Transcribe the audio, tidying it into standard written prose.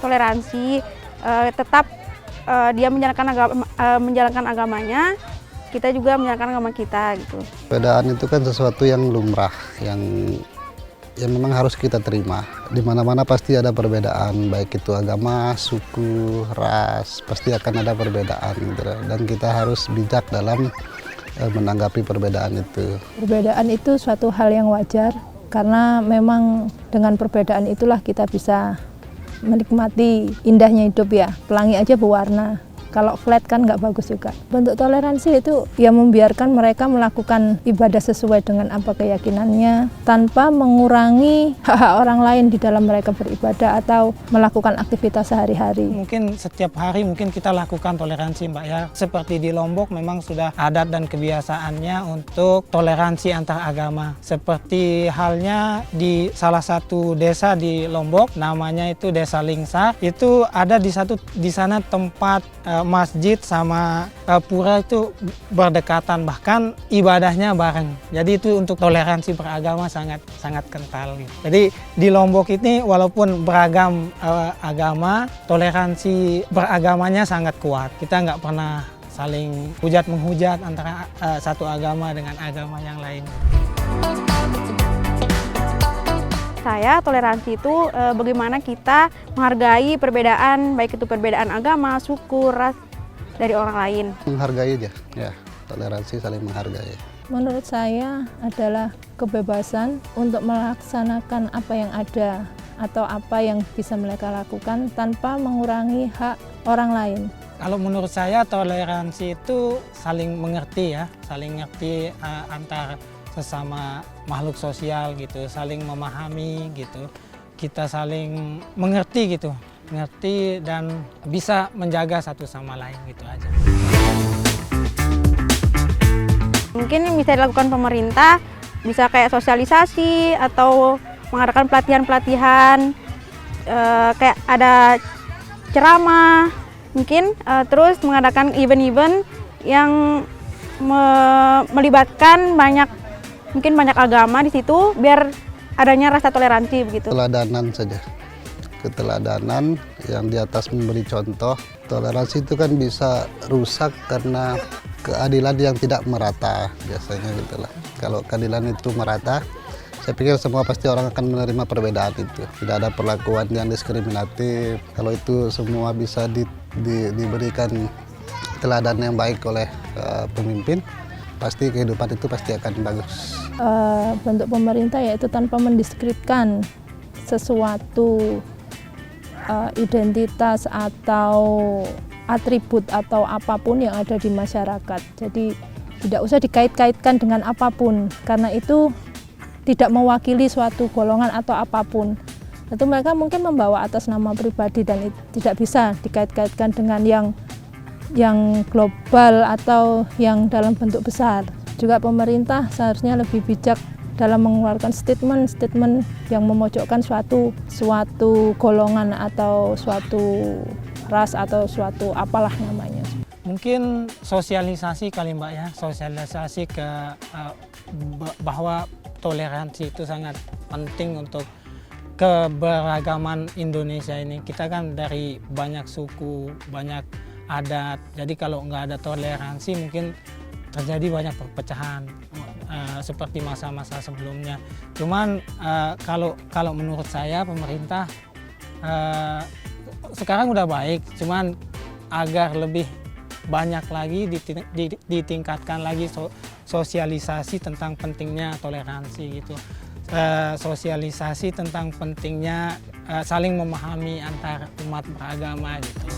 toleransi, tetap dia menjalankan agamanya, kita juga menjalankan agama kita gitu. Perbedaan itu kan sesuatu yang lumrah, yang memang harus kita terima. Di mana-mana pasti ada perbedaan, baik itu agama, suku, ras, pasti akan ada perbedaan gitu. Dan kita harus bijak dalam menanggapi perbedaan itu. Perbedaan itu suatu hal yang wajar, karena memang dengan perbedaan itulah kita bisa menikmati indahnya hidup ya. Pelangi aja berwarna, kalau flat kan nggak bagus juga. Bentuk toleransi itu ya membiarkan mereka melakukan ibadah sesuai dengan apa keyakinannya, tanpa mengurangi hak-hak orang lain di dalam mereka beribadah atau melakukan aktivitas sehari-hari. Mungkin setiap hari mungkin kita lakukan toleransi, Mbak ya. Seperti di Lombok memang sudah adat dan kebiasaannya untuk toleransi antar agama. Seperti halnya di salah satu desa di Lombok, namanya itu Desa Lingsar. Itu ada di sana tempat masjid sama pura itu berdekatan, bahkan ibadahnya bareng. Jadi itu untuk toleransi beragama sangat kental. Jadi di Lombok ini walaupun beragam agama, toleransi beragamanya sangat kuat. Kita nggak pernah saling hujat-menghujat antara satu agama dengan agama yang lain. Saya toleransi itu bagaimana kita menghargai perbedaan, baik itu perbedaan agama, suku, ras dari orang lain. Menghargai aja, ya. Toleransi saling menghargai. Menurut saya adalah kebebasan untuk melaksanakan apa yang ada atau apa yang bisa mereka lakukan tanpa mengurangi hak orang lain. Kalau menurut saya toleransi itu saling mengerti ya, saling mengerti antar sesama makhluk sosial gitu, saling memahami gitu, kita saling mengerti gitu, mengerti dan bisa menjaga satu sama lain gitu aja. Mungkin yang bisa dilakukan pemerintah bisa kayak sosialisasi atau mengadakan pelatihan-pelatihan, kayak ada ceramah, mungkin terus mengadakan event-event yang melibatkan mungkin banyak agama di situ biar adanya rasa toleransi begitu. Keteladanan saja. Keteladanan yang di atas memberi contoh. Toleransi itu kan bisa rusak karena keadilan yang tidak merata biasanya gitulah. Kalau keadilan itu merata, saya pikir semua pasti orang akan menerima perbedaan itu. Tidak ada perlakuan yang diskriminatif. Kalau itu semua bisa diberikan teladan yang baik oleh pemimpin, pasti kehidupan itu pasti akan bagus. Bentuk pemerintah yaitu tanpa mendiskreditkan sesuatu identitas atau atribut atau apapun yang ada di masyarakat. Jadi tidak usah dikait-kaitkan dengan apapun, karena itu tidak mewakili suatu golongan atau apapun. Itu mereka mungkin membawa atas nama pribadi dan tidak bisa dikait-kaitkan dengan yang global atau yang dalam bentuk besar. Juga pemerintah seharusnya lebih bijak dalam mengeluarkan statement yang memojokkan suatu golongan atau suatu ras atau suatu apalah namanya. Mungkin sosialisasi kali Mbak ya, sosialisasi bahwa toleransi itu sangat penting untuk keberagaman Indonesia ini. Kita kan dari banyak suku, banyak adat, jadi kalau nggak ada toleransi mungkin terjadi banyak perpecahan seperti masa-masa sebelumnya. Cuman kalau menurut saya pemerintah sekarang udah baik, cuman agar lebih banyak lagi ditingkatkan lagi sosialisasi tentang pentingnya toleransi gitu. Sosialisasi tentang pentingnya saling memahami antar umat beragama gitu.